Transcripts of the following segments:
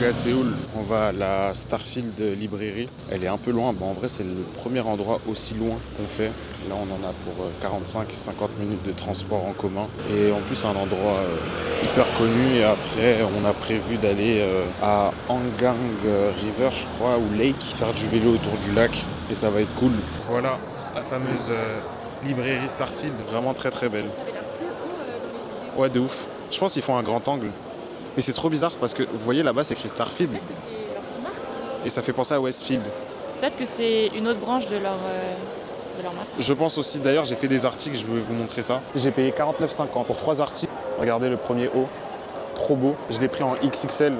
à Séoul, on va à la Starfield librairie. Elle est un peu loin. Bon, en vrai, c'est le premier endroit aussi loin qu'on fait. Là, on en a pour 45-50 minutes de transport en commun. Et en plus, c'est un endroit hyper connu. Et après, on a prévu d'aller à Hangang River, je crois, ou Lake, faire du vélo autour du lac. Et ça va être cool. Voilà la fameuse librairie Starfield. Vraiment très très belle. Ouais, de ouf. Je pense qu'ils font un grand angle. Mais c'est trop bizarre parce que vous voyez là-bas, c'est écrit Starfield. Peut-être que c'est leur sous-marque. Et ça fait penser à Westfield. Peut-être que c'est une autre branche de leur marque. Je pense aussi, d'ailleurs, j'ai fait des articles, je vais vous montrer ça. J'ai payé 49,50 pour 3 articles. Regardez le premier haut, trop beau. Je l'ai pris en XXL.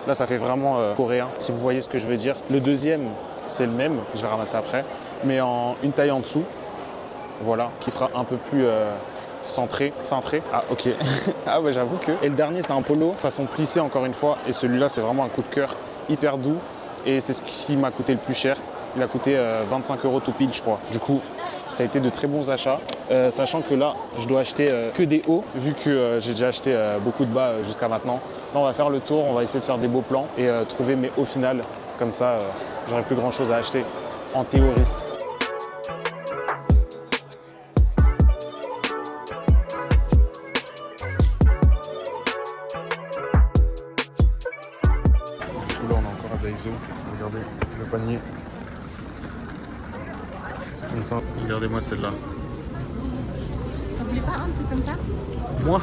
Là, ça fait vraiment coréen, si vous voyez ce que je veux dire. Le deuxième, c'est le même, je vais ramasser après, mais en une taille en dessous. Voilà, qui fera un peu plus cintré. Ah, ok. Ah ouais, j'avoue que. Et le dernier, c'est un polo, façon plissée encore une fois. Et celui-là, c'est vraiment un coup de cœur, hyper doux. Et c'est ce qui m'a coûté le plus cher. Il a coûté 25 € tout pile, je crois. Du coup, ça a été de très bons achats. Sachant que là, je dois acheter que des hauts, vu que j'ai déjà acheté beaucoup de bas jusqu'à maintenant. Là, on va faire le tour, on va essayer de faire des beaux plans et trouver mes hauts finales. Comme ça, j'aurai plus grand chose à acheter, en théorie. Là, on est encore à Daiso. Regardez le panier. Comme ça. Regardez-moi celle-là. T'en voulais pas un truc comme ça? Moi?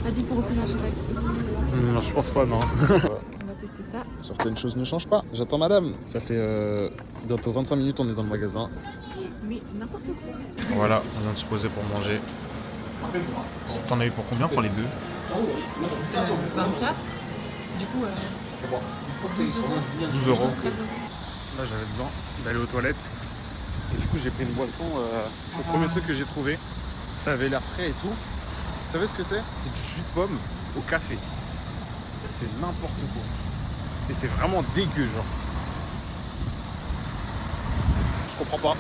T'as dit pour reprendre un cheval. Non, je pense pas, non. On va tester ça. Certaines choses ne changent pas. J'attends madame. Ça fait bientôt 25 minutes, on est dans le magasin. Mais n'importe quoi. Voilà, on vient de se poser pour manger. T'en as eu pour combien pour les deux? 24. Du coup, 12 euros. Là, j'avais besoin d'aller aux toilettes. Et du coup, j'ai pris une boisson. Le premier truc que j'ai trouvé, ça avait l'air frais et tout. Vous savez ce que c'est? C'est du jus de pomme au café. C'est n'importe quoi. Et c'est vraiment dégueu, genre. Je comprends pas.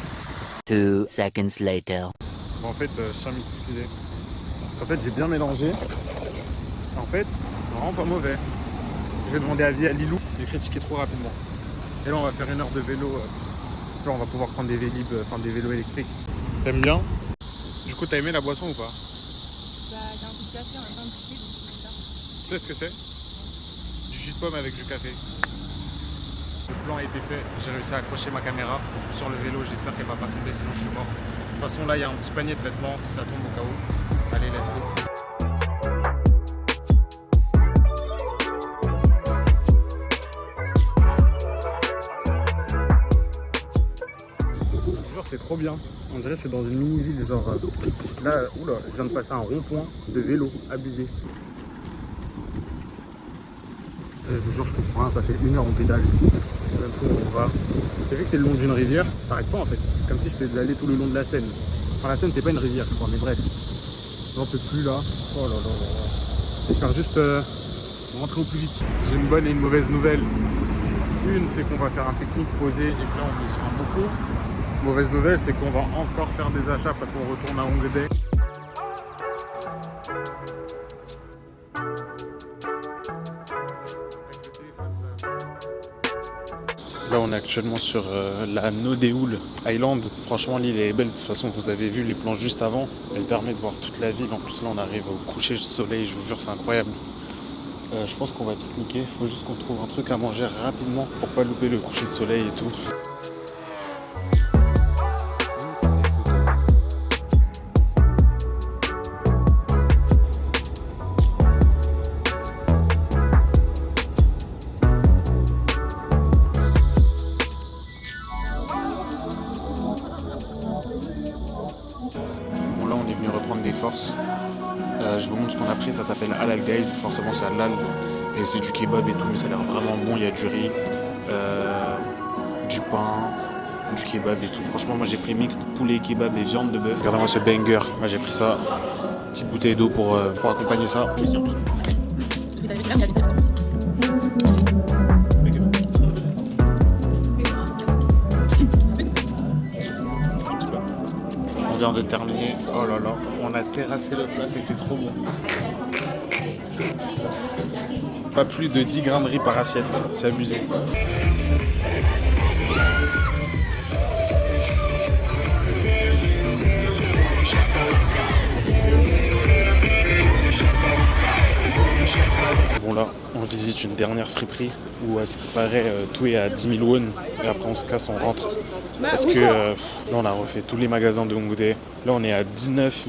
2 seconds later. Bon, en fait, je tiens à m'excuser. Parce qu'en fait, j'ai bien mélangé. En fait, c'est vraiment pas mauvais. Je vais demander avis à Lilou. J'ai critiqué trop rapidement. Et là, on va faire 1 heure de vélo. J'espère on va pouvoir prendre des vélib, enfin des vélos électriques. T'aimes bien? Du coup, t'as aimé la boisson ou pas? bah, il y a un coup de café, un peu de thé, donc c'est ça. Tu sais ce que c'est? Du jus de pomme avec du café. Le plan a été fait. J'ai réussi à accrocher ma caméra sur le vélo. J'espère qu'elle va pas tomber, sinon je suis mort. De toute façon, là, il y a un petit panier de vêtements si ça tombe au cas où. Allez, let's go. C'est trop bien. On dirait que je suis dans une mini-ville. Genre là, oula, je viens de passer un rond-point de vélo abusé. Je vous jure, je comprends rien. Ça fait 1 heure on pédale. C'est même fou où on va. Et vu que c'est le long d'une rivière, ça s'arrête pas en fait. C'est comme si je pédalais tout le long de la Seine. Enfin, la Seine, c'est pas une rivière, je crois, mais bref. J'en peux plus là. Oh là là là. J'espère juste rentrer au plus vite. J'ai une bonne et une mauvaise nouvelle. Une, c'est qu'on va faire un pique-nique posé et que là, on est sur un boco. Mauvaise nouvelle, c'est qu'on va encore faire des achats parce qu'on retourne à Hongdae. Là, on est actuellement sur la Nodeul Island. Franchement, l'île est belle. De toute façon, vous avez vu les plans juste avant. Elle permet de voir toute la ville. En plus, là, on arrive au coucher du soleil. Je vous jure, c'est incroyable. Je pense qu'on va pique-niquer. Il faut juste qu'on trouve un truc à manger rapidement pour pas louper le coucher de soleil et tout. Bon, là, on est venu reprendre des forces. Je vous montre ce qu'on a pris. Ça s'appelle Halal Guys. Forcément, c'est halal. Et c'est du kebab et tout, mais ça a l'air vraiment bon. Il y a du riz, du pain, du kebab et tout. Franchement, moi j'ai pris mixte poulet, kebab et viande de bœuf. Regardez-moi ce banger. Moi j'ai pris ça. Petite bouteille d'eau pour accompagner ça. On vient de terminer. Oh là là, on a terrassé le plat, c'était trop bon. Pas plus de 10 grains de riz par assiette, c'est abusé. Bon là, on visite une dernière friperie où à ce qui paraît tout est à 10 000 won et après on se casse, on rentre. Parce que là on a refait tous les magasins de Hongdae. Là on est à 19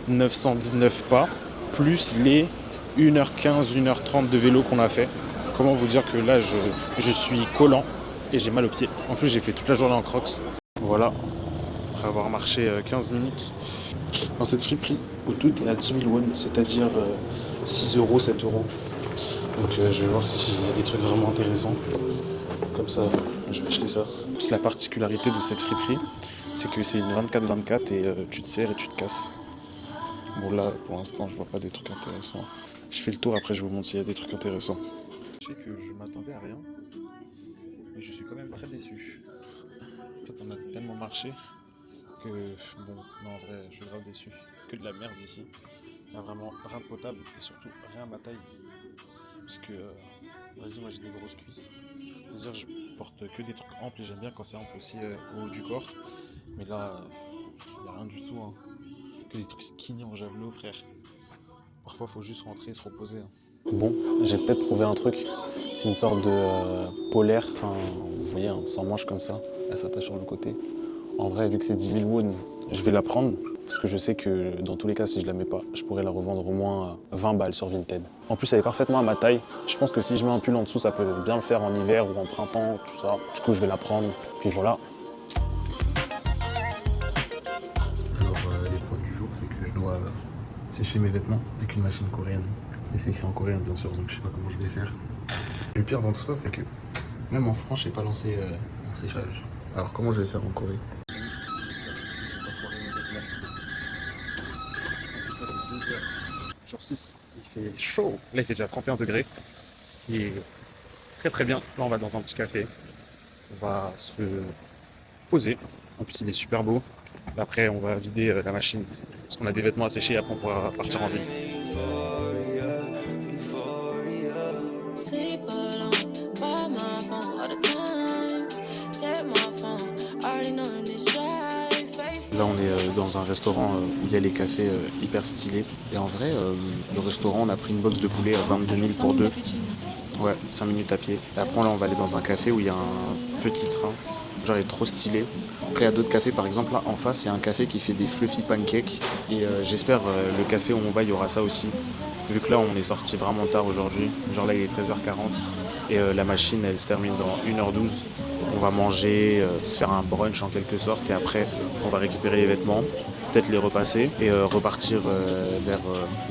919 pas, plus les 1h15, 1h30 de vélo qu'on a fait. Comment vous dire que là je suis collant et j'ai mal aux pieds. En plus j'ai fait toute la journée en crocs. Voilà, après avoir marché 15 minutes dans cette friperie où tout est à 10 000 won, c'est-à-dire 6 euros, 7 euros. Donc je vais voir s'il y a des trucs vraiment intéressants. Comme ça, je vais acheter ça. Plus la particularité de cette friperie, c'est que c'est une 24-24 et tu te serres et tu te casses. Bon là, pour l'instant, je vois pas des trucs intéressants. Je fais le tour, après je vous montre s'il y a des trucs intéressants. Je sais que je m'attendais à rien, mais je suis quand même très déçu. En fait, on a tellement marché que, bon, non, en vrai, je suis grave déçu. Que de la merde ici. Il n'y a vraiment rien de potable et surtout rien à ma taille. Parce que, vas-y, moi j'ai des grosses cuisses. C'est-à-dire, je porte que des trucs amples et j'aime bien quand c'est ample aussi au haut du corps. Mais là, il n'y a rien du tout. Hein. Que des trucs skinny en javelot, frère. Parfois, faut juste rentrer et se reposer. Hein. Bon, j'ai peut-être trouvé un truc. C'est une sorte de polaire. Enfin, vous voyez, hein, sans manche comme ça. Elle s'attache sur le côté. En vrai, vu que c'est 10 000 won, je vais la prendre. Parce que je sais que dans tous les cas, si je la mets pas, je pourrais la revendre au moins 20 balles sur Vinted. En plus, elle est parfaitement à ma taille. Je pense que si je mets un pull en dessous, ça peut bien le faire en hiver ou en printemps, tout ça. Du coup, je vais la prendre. Puis voilà. Alors, l'épreuve du jour, c'est que je dois sécher mes vêtements avec une machine coréenne. Et c'est écrit en coréen, bien sûr, donc je sais pas comment je vais faire. Le pire dans tout ça, c'est que même en France, j'ai pas lancé un séchage. Alors, comment je vais faire en Corée? Jour 6, il fait chaud. Là, il fait déjà 31 degrés, ce qui est très très bien. Là, on va dans un petit café. On va se poser. En plus, il est super beau. Après, on va vider la machine parce qu'on a des vêtements à sécher et après, on pourra partir en ville. Là, on est dans un restaurant où il y a les cafés hyper stylés. Et en vrai, le restaurant, on a pris une box de poulet à 22 000 pour deux. Ouais, 5 minutes à pied. Et après, là, on va aller dans un café où il y a un petit train. Genre, il est trop stylé. Après, il y a d'autres cafés. Par exemple, là, en face, il y a un café qui fait des fluffy pancakes. Et j'espère le café où on va, il y aura ça aussi. Vu que là, on est sorti vraiment tard aujourd'hui. Genre là, il est 13h40. Et la machine, elle se termine dans 1h12. On va manger, se faire un brunch en quelque sorte. Et après, on va récupérer les vêtements, peut-être les repasser et repartir vers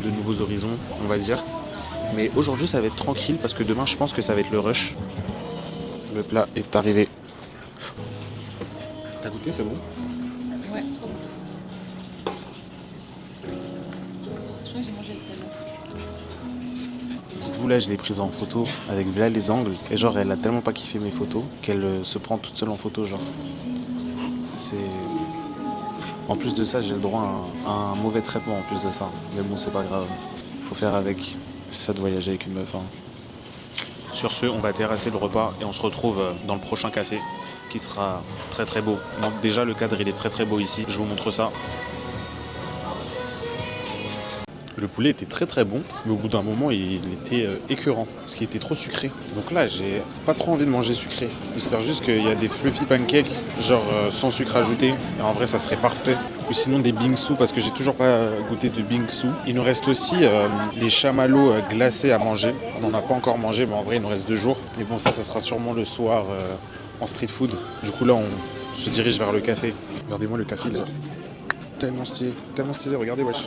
de nouveaux horizons, on va dire. Mais aujourd'hui, ça va être tranquille parce que demain, je pense que ça va être le rush. Le plat est arrivé. T'as goûté, c'est bon? Ouais. Je crois que j'ai mangé avec celle-là. Dites-vous, là, je l'ai prise en photo avec là les angles. Et genre, elle a tellement pas kiffé mes photos qu'elle se prend toute seule en photo, genre. C'est... En plus de ça, j'ai le droit à un mauvais traitement en plus de ça. Mais bon, c'est pas grave. Faut faire avec. C'est ça de voyager avec une meuf. Hein. Sur ce, on va terrasser le repas et on se retrouve dans le prochain café qui sera très très beau. Donc déjà, le cadre, il est très très beau ici. Je vous montre ça. Le poulet était très très bon, mais au bout d'un moment il était écœurant, parce qu'il était trop sucré. Donc là j'ai pas trop envie de manger sucré. J'espère juste qu'il y a des fluffy pancakes, genre sans sucre ajouté. Et en vrai ça serait parfait. Ou sinon des bingsu, parce que j'ai toujours pas goûté de bingsu. Il nous reste aussi les chamallows glacés à manger. On n'en a pas encore mangé, mais en vrai il nous reste 2 jours. Mais bon ça sera sûrement le soir en street food. Du coup là on se dirige vers le café. Regardez-moi le café là. Tellement stylé, regardez wesh.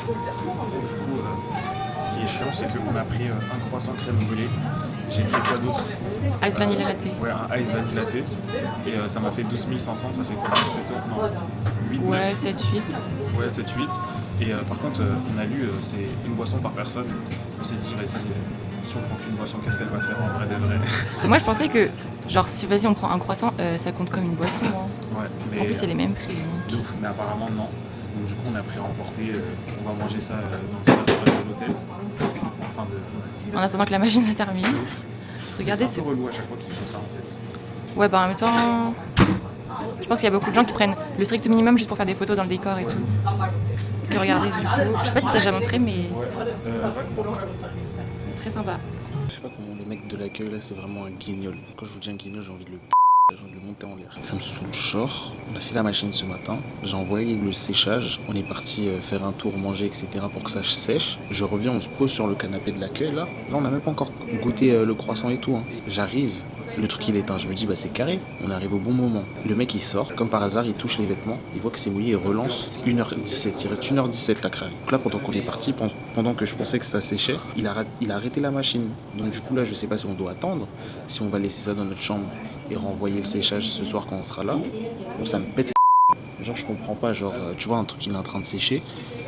Du coup, ce qui est chiant, c'est qu'on a pris un croissant crème brûlée. J'ai pris quoi d'autre? Ice vanilla latte. Ouais, un ice vanilla latte. Et ça m'a fait 12 500, ça fait quoi? 6, 7 euros? Non, 8, Ouais, 9. 7, 8. Ouais, 7, 8. Et par contre, on a lu, c'est une boisson par personne. On s'est dit, vas-y, si on prend qu'une boisson, qu'est-ce qu'elle va faire en vrai de vrai? Moi, je pensais que, genre, si vas-y, on prend un croissant, ça compte comme une boisson. Hein. Ouais, mais. En plus, c'est les mêmes prix. De ouf, mais apparemment, non. Donc, du coup, on a pris à emporter. On va manger ça dans le salon de l'hôtel. Enfin, En attendant que la machine se termine. Regardez, c'est un peu relou à chaque fois qu'ils font ça en fait. Ouais, bah en même temps, je pense qu'il y a beaucoup de gens qui prennent le strict minimum juste pour faire des photos dans le décor et tout. Parce que regardez, du coup, je sais pas si t'as déjà montré, mais très sympa. Je sais pas comment le mec de l'accueil là, c'est vraiment un guignol. Quand je vous dis un guignol, j'ai envie de le monter en l'air. Ça me saoule, genre, on a fait la machine ce matin, j'ai envoyé le séchage, on est parti faire un tour, manger, etc. pour que ça sèche. Je reviens, on se pose sur le canapé de l'accueil là. Là, on n'a même pas encore goûté le croissant et tout. Hein. J'arrive, le truc il est éteint, je me dis bah c'est carré, on arrive au bon moment. Le mec il sort, comme par hasard, il touche les vêtements, il voit que c'est mouillé, il relance 1h17, il reste 1h17 la crème. Donc là pendant qu'on est parti, pendant que je pensais que ça séchait, il a arrêté la machine. Donc du coup là je sais pas si on doit attendre, si on va laisser ça dans notre chambre et renvoyer le séchage ce soir quand on sera là, ou ça me pète les... Genre je comprends pas, genre tu vois un truc il est en train de sécher,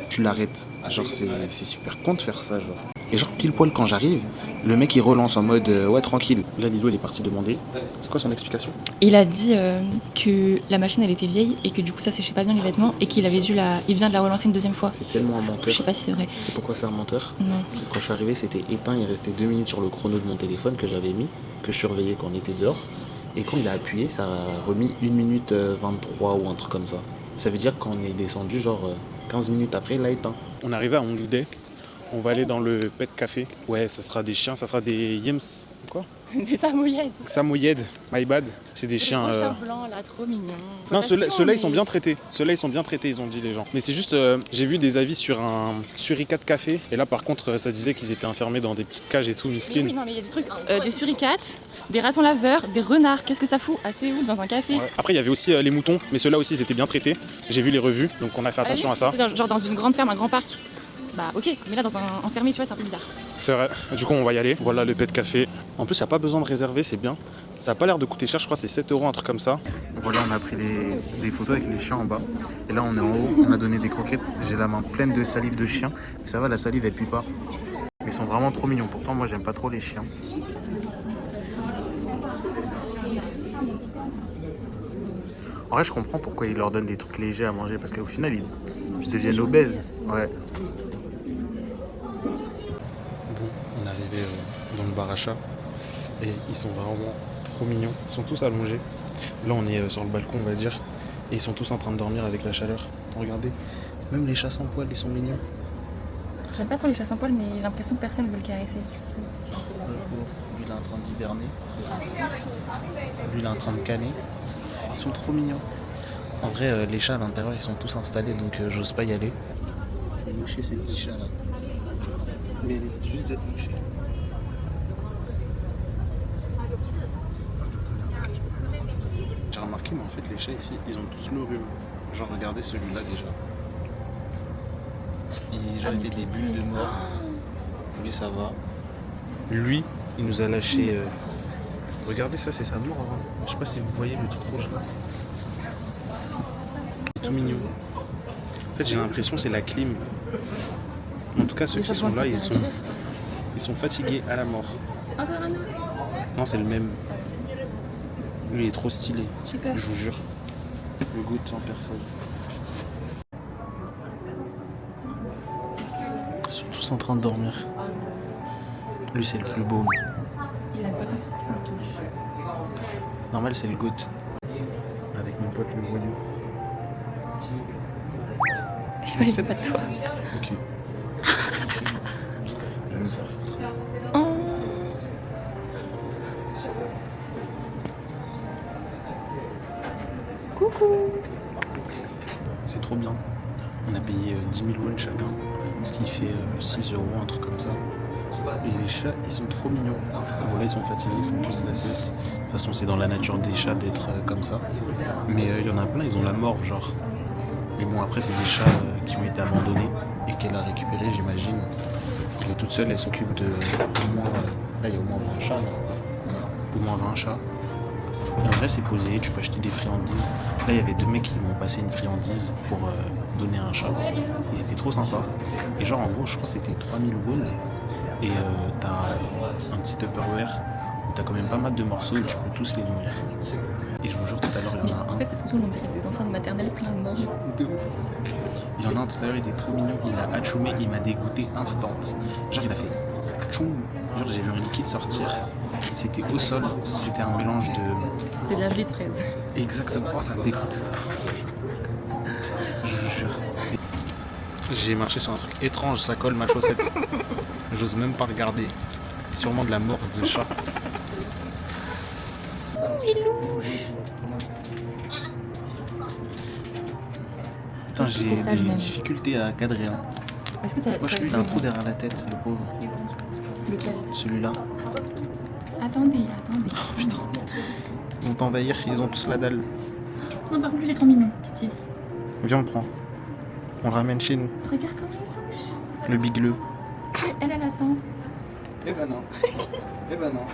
tu l'arrêtes, genre c'est super con de faire ça genre. Et genre pile poil quand j'arrive, le mec il relance en mode ouais tranquille. Là Lilo il est parti demander. C'est quoi son explication? Il a dit que la machine elle était vieille et que du coup ça séchait pas bien les vêtements et qu'il avait dû il vient de la relancer une deuxième fois. C'est tellement un menteur. Je sais pas si c'est vrai. C'est pourquoi c'est un menteur? Non. Quand je suis arrivé c'était éteint, il restait 2 minutes sur le chrono de mon téléphone que j'avais mis, que je surveillais quand on était dehors. Et quand il a appuyé, ça a remis 1 minute 23 ou un truc comme ça. Ça veut dire qu'on est descendu genre 15 minutes après, il l'a éteint. On est arrivé à Hongoudet. On va aller dans le pet café. Ouais, ça sera des chiens, ça sera des Yems. Quoi? Des samoyèdes. Samoyed, my bad. C'est des chiens. Des chiens blancs là, trop mignons. Non, ceux-là ils sont bien traités. Ceux-là ils sont bien traités, ils ont dit les gens. Mais c'est juste, j'ai vu des avis sur un suricat café. Et là par contre, ça disait qu'ils étaient enfermés dans des petites cages et tout, miskin. Oui, non, mais il y a des trucs, des suricates, des ratons laveurs, des renards. Qu'est-ce que ça fout? Assez où dans un café? Ouais. Après, il y avait aussi les moutons, mais ceux-là aussi ils étaient bien traités. J'ai vu les revues, donc on a fait attention à ça. Genre dans une grande ferme, un grand parc. Bah ok, mais là dans un enfermé, tu vois, c'est un peu bizarre. C'est vrai, du coup on va y aller. Voilà le pet café. En plus, il n'y a pas besoin de réserver, c'est bien. Ça n'a pas l'air de coûter cher, je crois c'est 7 €, un truc comme ça. Voilà, on a pris des photos avec les chiens en bas. Et là on est en haut, on a donné des croquettes. J'ai la main pleine de salive de chien. Mais ça va, la salive elle pue pas. Mais ils sont vraiment trop mignons. Pourtant, moi j'aime pas trop les chiens. En vrai, je comprends pourquoi ils leur donnent des trucs légers à manger. Parce qu'au final, ils deviennent obèses. Ouais. Bon, on est arrivé dans le bar à chat. Et ils sont vraiment trop mignons. Ils sont tous allongés. Là, on est sur le balcon, on va dire. Et ils sont tous en train de dormir avec la chaleur. Regardez. Même les chats sans poils, ils sont mignons. J'aime pas trop les chats sans poils, mais j'ai l'impression que personne ne veut le caresser. Lui, il est en train d'hiberner. Lui, il est en train de canner. Ils sont trop mignons. En vrai, les chats à l'intérieur, ils sont tous installés, donc j'ose pas y aller. Je vais moucher ces petits chats là. Mais juste d'être mouché. J'ai remarqué, mais en fait, les chats ici, ils ont tous le rhume. Genre, regardez celui-là déjà. Il fait des bulles de mort. Lui, ça va. Lui, il nous a lâché. Regardez ça, c'est sa mort avant. Je sais pas si vous voyez le truc rouge là. C'est tout mignon. En fait, j'ai l'impression que c'est la clim. En tout cas, ceux qui sont là, ils sont fatigués à la mort. Encore un autre. Non, c'est le même. Lui, il est trop stylé. J'ai peur. Je vous jure. Le goûte en personne. Ils sont tous en train de dormir. Lui, c'est le plus beau. Il aime pas quand ça me touche. Normal, c'est le goût. Avec mon pote le voyou. Il veut pas de toi. Ok. Je vais me faire foutre. Oh. Coucou. C'est trop bien. On a payé 10 000 won chacun, ce qui fait 6 €, un truc comme ça. Et les chats, ils sont trop mignons. Bon là, ils sont fatigués, ils font tous de la sieste. De toute façon, c'est dans la nature des chats d'être comme ça. Mais il y en a plein, ils ont la morve, genre. Mais bon, après, c'est des chats qui ont été abandonnés et qu'elle a récupérés, j'imagine. Elle est toute seule, elle s'occupe de au moins... là, il y a au moins 20 chats, là. Au moins 20 chats. Et en vrai, c'est posé, tu peux acheter des friandises. Là, il y avait 2 mecs qui m'ont passé une friandise pour donner à un chat. Ils étaient trop sympas. Et genre, en gros, je crois que c'était 3000 won. Et t'as un petit Tupperware où t'as quand même pas mal de morceaux et tu peux tous les nourrir. Et je vous jure, tout à l'heure, il y en a un. En fait, c'est tout, on dirait des enfants de maternelle plein de morts. De ouf. Il y en a un tout à l'heure, il était trop mignon. Il a atchoumé, il m'a dégoûté instant. Genre, il a fait. Tchou. Genre, j'ai vu un liquide sortir. C'était au sol. C'était un mélange de. C'était de la gelée de fraise. Exactement. Oh, ça me dégoûte. Je vous jure. J'ai marché sur un truc étrange. Ça colle ma chaussette. J'ose même pas regarder. Sûrement de la mort de chat. Putain, j'ai T'es sage, des même. difficultés à cadrer. Hein. Est-ce que t'as. Moi, lui, il a un trou derrière la tête, le pauvre. Lequel? Celui-là. Attendez. Oh putain. Ils vont t'envahir, ils ont tous la dalle. Non, par contre, il est trop mignon. Pitié. Viens, on prend. On le ramène chez nous. Regarde comme il est. Le bigleux. Elle attend. Eh ben non. Eh ben non.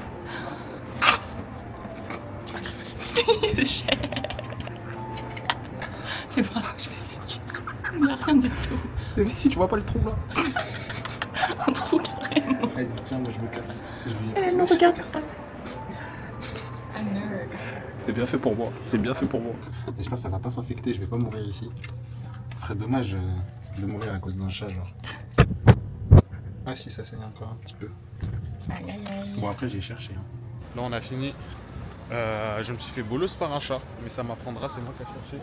C'est cher. Fais voir, je vais essayer. Il n'y a rien du tout. Mais si, tu vois pas le trou là. Un trou carrément. Vas-y, tiens, moi je me casse. Elle me regarde ça. Un nerd. C'est bien fait pour moi. C'est bien fait pour moi. J'espère que ça va pas s'infecter, je vais pas mourir ici. Ce serait dommage de mourir à cause d'un chat, genre. Ah si, ça saigne encore un petit peu. Aïe aïe aïe. Bon, après j'ai cherché. Hein. Là on a fini. Je me suis fait bolos par un chat, mais ça m'apprendra, c'est moi qui ai cherché.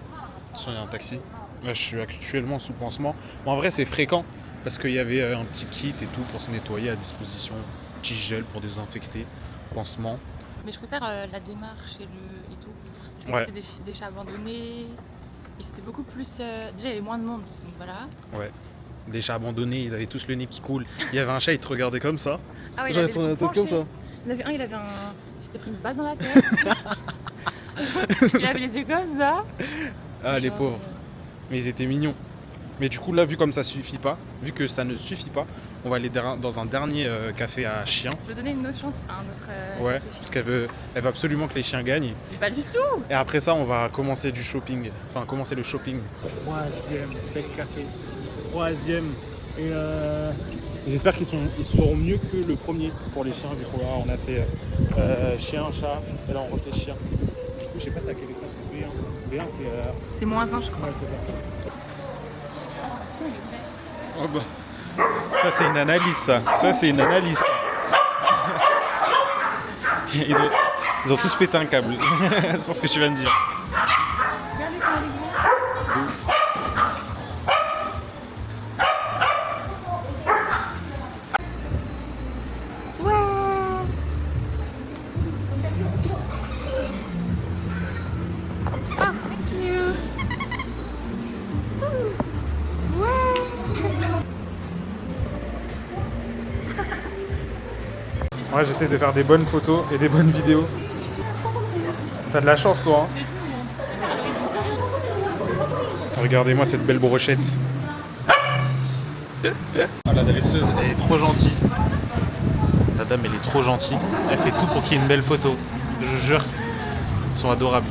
Attention, il y a un taxi. Là je suis actuellement sous pansement. Bon, en vrai c'est fréquent, parce qu'il y avait un petit kit et tout pour se nettoyer à disposition. Petit gel pour désinfecter, pansement. Mais je préfère la démarche et tout. Parce que Ouais. c'était des chats abandonnés. Et c'était beaucoup plus. Déjà, il y avait moins de monde. Donc voilà. Ouais. Des chats abandonnés, ils avaient tous le nez qui coule. Il y avait un chat, il te regardait comme ça. Ah ouais, J'avais tourné la tête comme ça. Il y en avait un, il avait un. Il s'était pris une balle dans la tête. Il avait les yeux comme ça. Ah, les Genre, pauvres. Mais ils étaient mignons. Mais du coup, là, vu comme ça suffit pas, vu que ça ne suffit pas, on va aller dans un dernier café à chiens. Je vais donner une autre chance à un autre. Ouais, café. parce elle veut absolument que les chiens gagnent. Mais pas du tout. Et après ça, on va commencer du shopping. Enfin, commencer le shopping. Troisième, bel café. Troisième. Et j'espère qu'ils seront mieux que le premier pour les chiens. Du coup, là, on a fait chien, chat. Et là, on refait chien. Du coup, je sais pas c'est à quel étage c'est B1. B1, c'est. C'est -1, je crois. Ouais, c'est ça. Oh bah. Ça, c'est une analyse, ça. Ça, c'est une analyse. Ils ont tous pété un câble sur ce que tu viens de dire. Regardez comment elle est grande. Ouais, j'essaie de faire des bonnes photos et des bonnes vidéos. T'as de la chance, toi. Hein. Regardez-moi cette belle brochette. Ah, la dresseuse, elle est trop gentille. La dame, elle est trop gentille. Elle fait tout pour qu'il y ait une belle photo. Je vous jure, ils sont adorables.